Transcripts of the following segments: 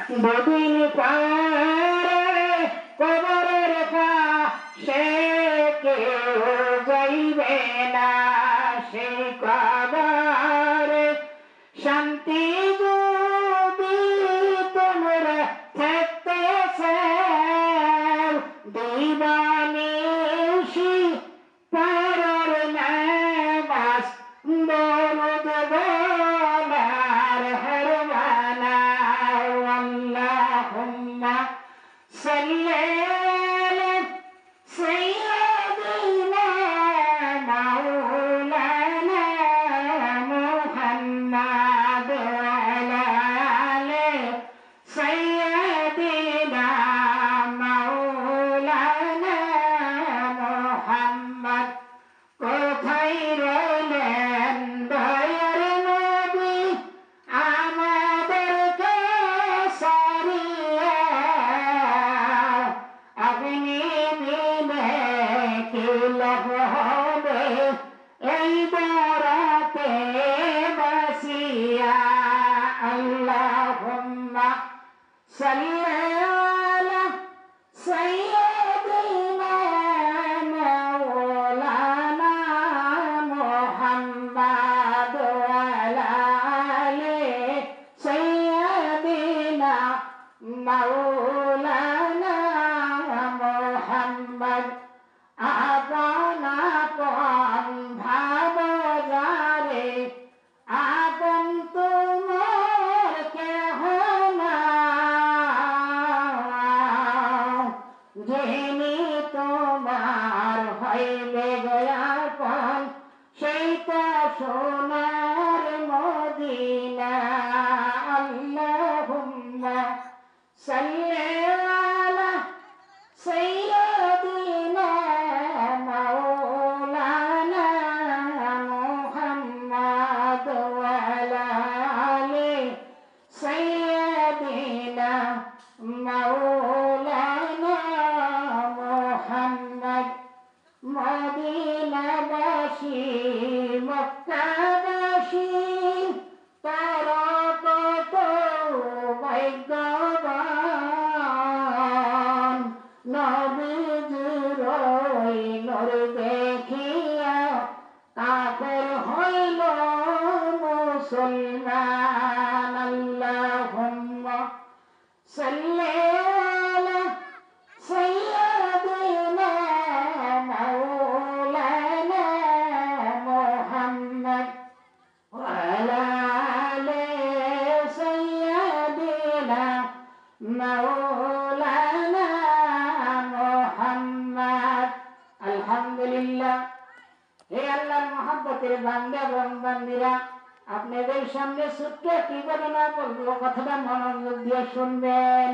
দুদিন পরে কবরের পাশে কেউ যাইবে না, সেই কবরে শান্তি যদি তোমরা থাকতে চাও, দিবানিশি পড়ার নামাজ দরুদ বলার হারমানা। আল্লাহুম্মা সাল্লি আলা সাইয়্যিদিনা মাওলানা মুহাম্মাদ ওয়া আলা আলি সাইয়্যিদিনা মাওলানা মুহাম্মাদ। কোথায় রইলেন দয়ার নবী আমাদেরকে সারিয়া, আপনি বিনে কি লাভ হবে এই বরাতে বাসিয়া। আল্লাহুম্মা সাল্লি আলা সাইয়্যিদিনা মাওলানা মুহাম্মাদ ওয়া আলা আলি সাইয়্যিদিনা মাওলানা মুহাম্মাদ। আপন আপন ভাব যারে, আপন তোমার কেহ নাই, যিনি তোমার হইবে আপন সেই তো সোনার মদিনা। আল্লাহুম্মা সাল্লি আলা সাইয়্যিদিনা মাওলানা মুহাম্মাদ ওয়া আলা আলি সাইয়্যিদিনা মাওলানা মুহাম্মাদ। মদিনাবাসী মক্কাবাসী তারা কত ভাগ্যবান, নবীজির ওই নূর দেখিয়া কাফের হইল মুসলমান। আল্লাহুম্মা সাল্লি আলা সাইয়্যিদিনা মাওলানা মুহাম্মাদ ওয়া আলা আলি সাইয়্যিদিনা মাওলানা মুহাম্মাদ। আলহামদুলিল্লাহ। হে আল্লাহর মহব্বতের বান্দা এবং বান্দীরা, আপনাদের সামনে ছোট্ট একটি ঘটনা বলবো, কথাটা মনোযোগ দিয়ে শুনবেন।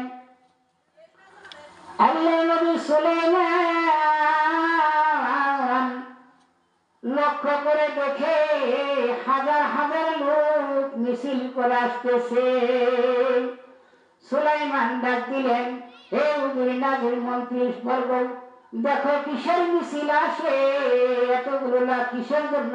আল্লাহ নবী সুলাইমান লক্ষ্য করে দেখে হাজার হাজার লোক মিছিল করে আসতেছে। সুলাইমান ডাক দিলেন, হে উজির নাজির মন্ত্রী বর্গ, দেখো কিসের মিছিল আসে, এতগুলো লোক কিসের জন্য